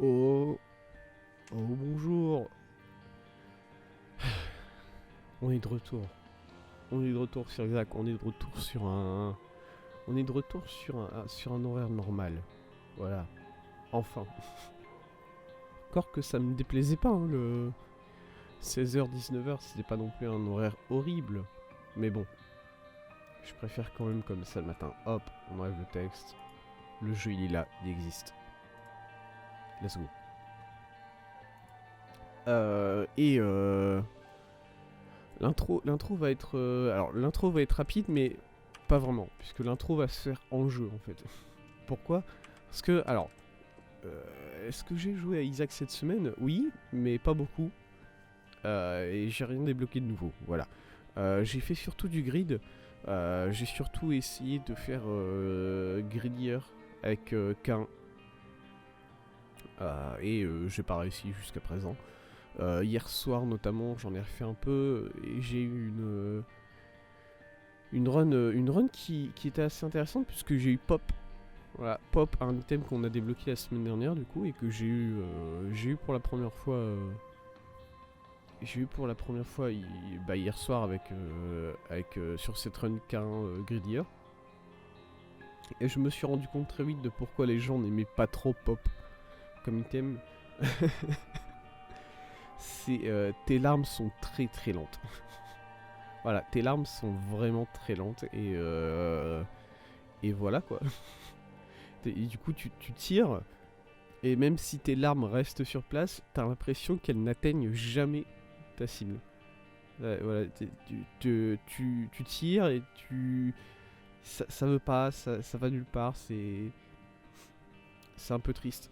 Oh, oh bonjour. On est de retour. On est de retour sur Zach. On est de retour sur un. On est de retour sur un horaire normal. Voilà. Enfin. Encore que ça me déplaisait pas, hein, le 16h, 19h, c'était pas non plus un horaire horrible. Mais bon. Je préfère quand même comme ça le matin. Hop, on enlève le texte. Le jeu il est là, il existe. Let's go. L'intro va être... alors, l'intro va être rapide, mais pas vraiment, puisque l'intro va se faire en jeu, en fait. Pourquoi? Parce que, alors... est-ce que j'ai joué à Isaac cette semaine? Oui, mais pas beaucoup. Et j'ai rien débloqué de nouveau, voilà. J'ai fait surtout du grid. J'ai surtout essayé de faire Gridier avec Cain. Et j'ai pas réussi jusqu'à présent. Hier soir notamment, j'en ai refait un peu et j'ai eu une run qui était assez intéressante puisque j'ai eu Pop. Voilà, Pop, un item qu'on a débloqué la semaine dernière du coup et que j'ai eu pour la première fois. J'ai eu pour la première fois hier soir avec sur cette run qu'un Gridier. Et je me suis rendu compte très vite de pourquoi les gens n'aimaient pas trop Pop comme item. Tes larmes sont très très lentes. Voilà, tes larmes sont vraiment très lentes et voilà quoi. Et du coup tu tires et même si tes larmes restent sur place, t'as l'impression qu'elles n'atteignent jamais ta cible. Voilà, tu tires et ça veut pas, ça va nulle part, c'est un peu triste.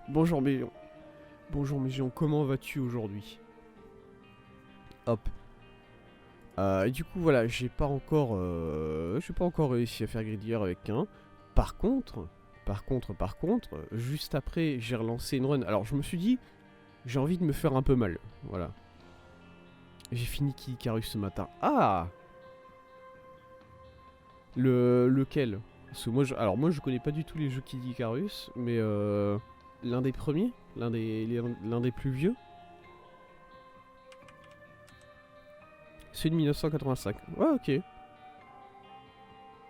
Bonjour Mélion. Bonjour Mélion, comment vas-tu aujourd'hui? Hop. Et du coup voilà, j'ai pas encore réussi à faire Gridier avec un. Par contre, juste après j'ai relancé une run. Alors je me suis dit, j'ai envie de me faire un peu mal, voilà. J'ai fini Kid Icarus ce matin. Ah, lequel? Parce que moi je connais pas du tout les jeux Kid Icarus, mais l'un des premiers, l'un des plus vieux. C'est de 1985. Ouais, ok.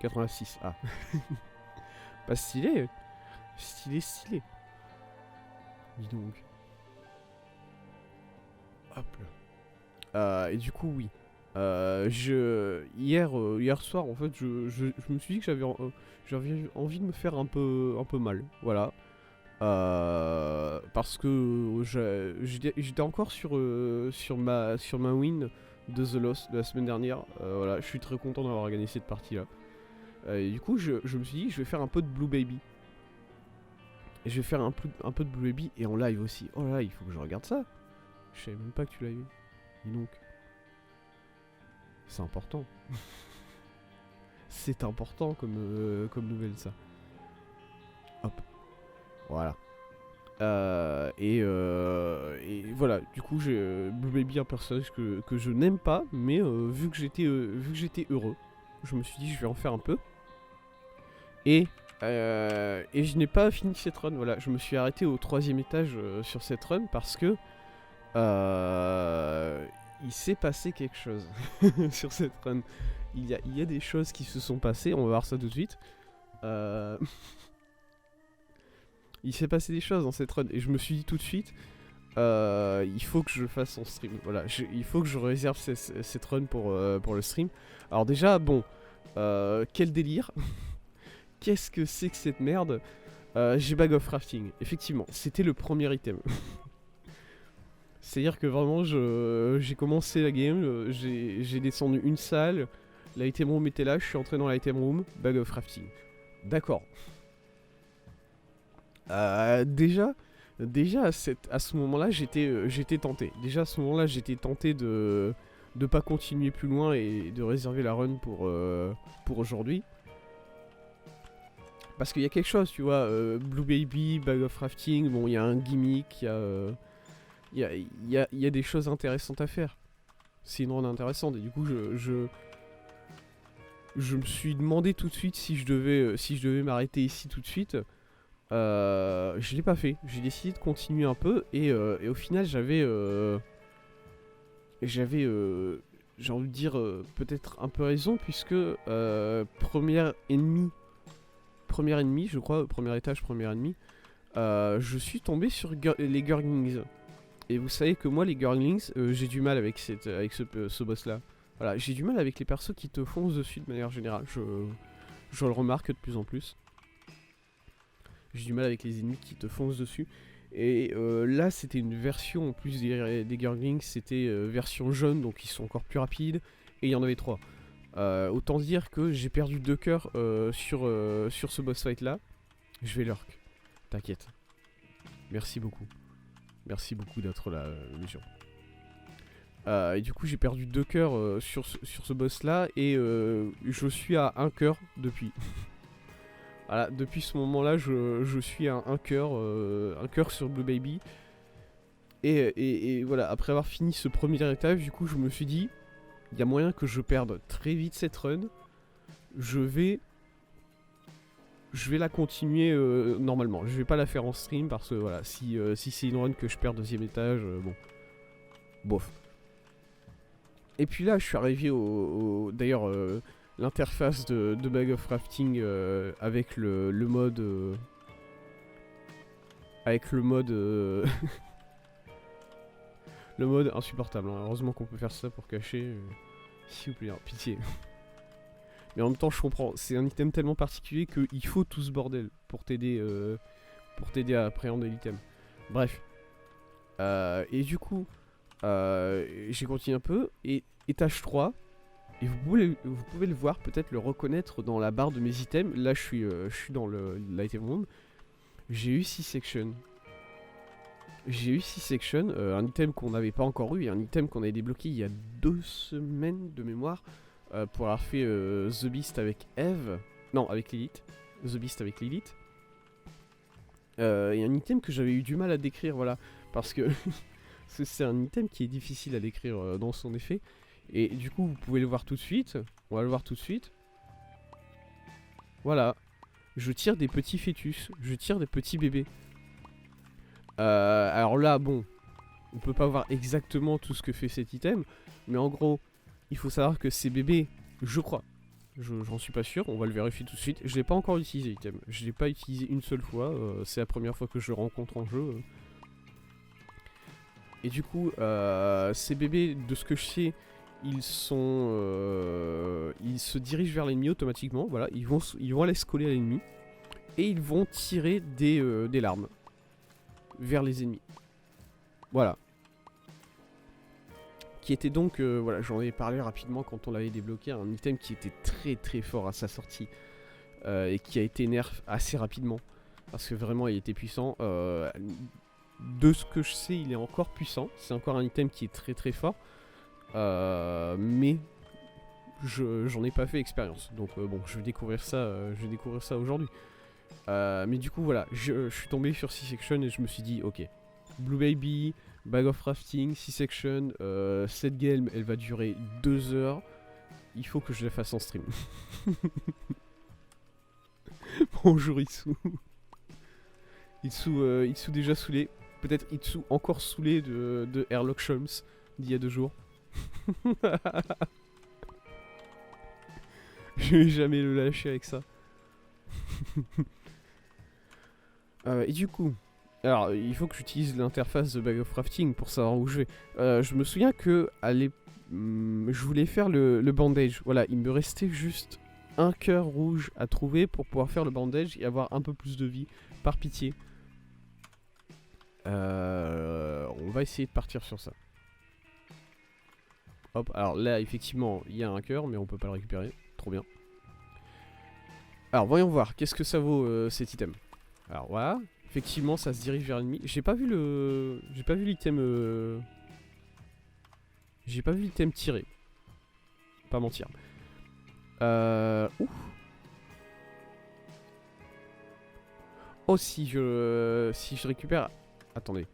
86, ah. Pas stylé. Stylé. Dis donc. Hop là. Et du coup, oui. Hier soir, en fait, je me suis dit que j'avais envie de me faire un peu mal. Voilà. Parce que j'étais encore sur ma win de The Lost de la semaine dernière. Voilà, je suis très content d'avoir gagné cette partie-là. Et du coup, je me suis dit, je vais faire un peu de Blue Baby. Et je vais faire un peu de Blue Baby et en live aussi. Oh là, il faut que je regarde ça. Je savais même pas que tu l'as eu. Dis donc. C'est important. C'est important comme nouvelle ça. Hop. Voilà. Et voilà, du coup j'ai Blue Baby, un personnage que je n'aime pas, mais vu que j'étais heureux, je me suis dit je vais en faire un peu. Et je n'ai pas fini cette run, voilà, je me suis arrêté au 3ème étage sur cette run parce que il s'est passé quelque chose sur cette run. Il y a des choses qui se sont passées, on va voir ça tout de suite. Il s'est passé des choses dans cette run et je me suis dit tout de suite, il faut que je fasse son stream. Voilà, il faut que je réserve cette run pour le stream. Alors déjà, bon, quel délire. Qu'est-ce que c'est que cette merde? J'ai Bag of Rafting. Effectivement, c'était le premier item. C'est-à-dire que vraiment, j'ai commencé la game, j'ai descendu une salle, l'item room était là, je suis entré dans l'item room, Bag of Rafting. D'accord. Déjà à ce moment-là, j'étais tenté. Déjà à ce moment-là, j'étais tenté de pas continuer plus loin et de réserver la run pour aujourd'hui. Parce qu'il y a quelque chose, tu vois, Blue Baby, Bag of Rafting, bon, il y a un gimmick, il y a des choses intéressantes à faire. C'est une run intéressante et du coup, je me suis demandé tout de suite si je devais m'arrêter ici tout de suite. Je l'ai pas fait. J'ai décidé de continuer un peu et au final j'ai envie de dire peut-être un peu raison puisque premier ennemi, je crois, premier étage, premier ennemi, je suis tombé sur les Gurglings. Et vous savez que moi, les Gurglings, j'ai du mal avec ce boss-là. Voilà, j'ai du mal avec les persos qui te foncent dessus de manière générale. Je le remarque de plus en plus. J'ai du mal avec les ennemis qui te foncent dessus. Et là, c'était une version en plus des Gurglings, c'était version jaune, donc ils sont encore plus rapides. Et il y en avait 3. Autant dire que j'ai perdu 2 cœurs sur ce boss fight là. Je vais lurk. T'inquiète. Merci beaucoup. Merci beaucoup d'être là, Légion. Et du coup, j'ai perdu 2 cœurs sur ce boss là. Et je suis à 1 cœur depuis. Voilà, depuis ce moment là, je suis à 1 cœur sur Blue Baby. Et voilà, après avoir fini ce premier étage, du coup, je me suis dit, il y a moyen que je perde très vite cette run. Je vais la continuer normalement. Je vais pas la faire en stream parce que voilà, si c'est une run que je perds deuxième étage, bon. Bof. Et puis là, je suis arrivé d'ailleurs, l'interface de Bag of Rafting avec le mode... avec le mode... le mode insupportable. Hein. Heureusement qu'on peut faire ça pour cacher. S'il vous plaît, hein, pitié. Mais en même temps, je comprends. C'est un item tellement particulier qu'il faut tout ce bordel pour t'aider à appréhender l'item. Bref. Et du coup, j'ai continué un peu. Et étage 3. Et vous pouvez le voir, peut-être le reconnaître dans la barre de mes items. Là, je suis dans l'item room. J'ai eu 6 sections. J'ai eu 6 sections, un item qu'on n'avait pas encore eu et un item qu'on avait débloqué il y a 2 semaines de mémoire pour avoir fait The Beast avec Eve. Non, avec Lilith. The Beast avec Lilith. Et un item que j'avais eu du mal à décrire, voilà. Parce que c'est un item qui est difficile à décrire dans son effet. Et du coup, vous pouvez le voir tout de suite. On va le voir tout de suite. Voilà. Je tire des petits fœtus. Je tire des petits bébés. Alors là, bon, on peut pas voir exactement tout ce que fait cet item, mais en gros, il faut savoir que ces bébés, je crois, j'en suis pas sûr, on va le vérifier tout de suite. Je l'ai pas encore utilisé l'item, je l'ai pas utilisé une seule fois, c'est la première fois que je le rencontre en jeu. Et du coup, ces bébés, de ce que je sais, ils se dirigent vers l'ennemi automatiquement, voilà, ils vont aller se coller à l'ennemi, et ils vont tirer des larmes vers les ennemis. Voilà. Qui était donc, voilà, j'en ai parlé rapidement quand on l'avait débloqué, un item qui était très très fort à sa sortie et qui a été nerf assez rapidement parce que vraiment il était puissant. De ce que je sais, il est encore puissant. C'est encore un item qui est très très fort, mais j'en ai pas fait expérience. Donc bon, je vais découvrir ça aujourd'hui. Mais du coup voilà, je suis tombé sur 6 sections et je me suis dit ok, Blue Baby, Bag of Rafting, 6 sections, cette game elle va durer 2 heures, il faut que je la fasse en stream. Bonjour Itsu. Itsu déjà saoulé, peut-être Itsu encore saoulé de Airlock Sholmes d'il y a 2 jours. Je vais jamais le lâcher avec ça. Et du coup, alors il faut que j'utilise l'interface de Bag of Rafting pour savoir où je vais. Je me souviens que je voulais faire le bandage. Voilà, il me restait juste un cœur rouge à trouver pour pouvoir faire le bandage et avoir un peu plus de vie. Par pitié. On va essayer de partir sur ça. Hop, alors là effectivement il y a un cœur mais on peut pas le récupérer. Trop bien. Alors voyons voir, qu'est-ce que ça vaut cet item. Alors voilà, effectivement ça se dirige vers l'ennemi. J'ai pas vu l'item. J'ai pas vu l'item tiré. Pas mentir. Ouh. Oh si je récupère. Attendez.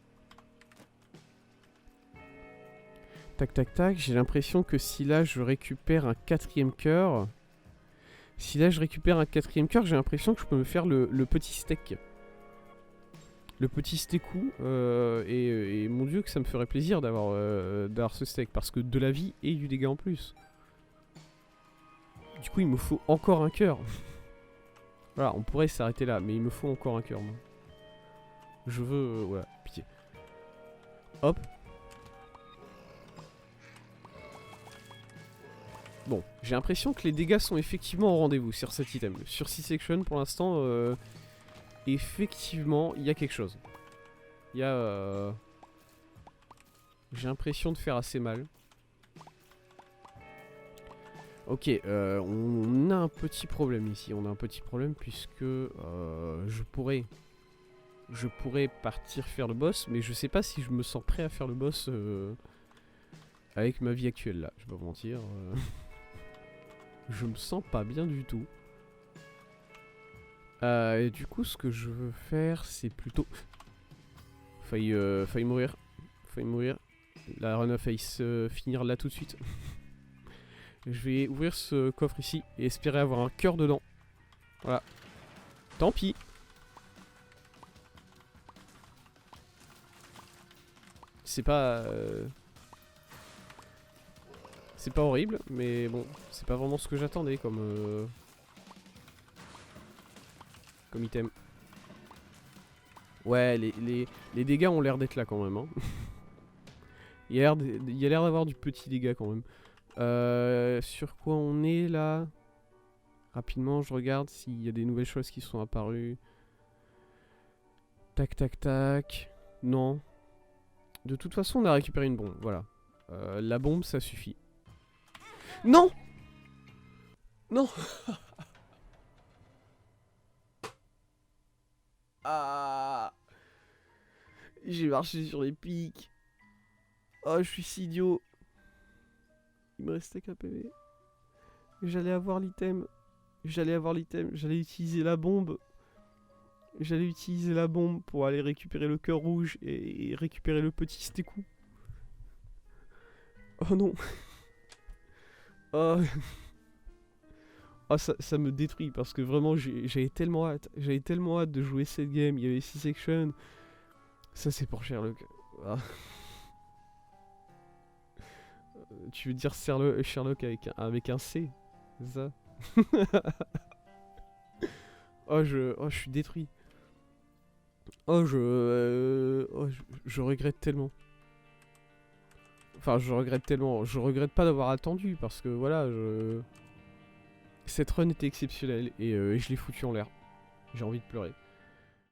Tac tac tac, j'ai l'impression que si là je récupère un 4ème cœur. Si là je récupère un 4ème cœur, j'ai l'impression que je peux me faire le petit steak. le petit steakou. Et mon dieu que ça me ferait plaisir d'avoir ce steak. Parce que de la vie et du dégât en plus. Du coup il me faut encore un cœur. Voilà, on pourrait s'arrêter là. Mais il me faut encore un cœur moi. Je veux... voilà, pitié. Hop. Bon, j'ai l'impression que les dégâts sont effectivement au rendez-vous sur cet item. Sur C-Section, pour l'instant, effectivement, il y a quelque chose. Il y a... j'ai l'impression de faire assez mal. Ok, on a un petit problème ici. On a un petit problème puisque je pourrais partir faire le boss, mais je sais pas si je me sens prêt à faire le boss avec ma vie actuelle là. Je vais pas vous mentir. Je me sens pas bien du tout. Et du coup, ce que je veux faire, c'est plutôt... Failli mourir. Failli mourir. La run a failli se finir là tout de suite. Je vais ouvrir ce coffre ici et espérer avoir un cœur dedans. Voilà. Tant pis. C'est pas... c'est pas horrible, mais bon, c'est pas vraiment ce que j'attendais comme item. Ouais, les dégâts ont l'air d'être là quand même. Hein. il y a l'air d'avoir du petit dégât quand même. Sur quoi on est là? Rapidement, je regarde s'il y a des nouvelles choses qui sont apparues. Tac, tac, tac. Non. De toute façon, on a récupéré une bombe, voilà. La bombe, ça suffit. Non! Non! Ah! J'ai marché sur les pics. Oh, je suis si idiot. Il me restait qu'un PV. J'allais avoir l'item. J'allais utiliser la bombe. J'allais utiliser la bombe pour aller récupérer le cœur rouge et récupérer le petit steakou. Oh non. Oh, oh ça me détruit parce que vraiment j'avais tellement hâte. J'avais tellement hâte de jouer cette game. Il y avait C-Section. Ça c'est pour Sherlock. Ah. Tu veux dire Sherlock avec un C, c'est ça? Oh je suis détruit. Oh je regrette tellement. Enfin je regrette tellement. Je regrette pas d'avoir attendu parce que voilà cette run était exceptionnelle et je l'ai foutu en l'air. J'ai envie de pleurer.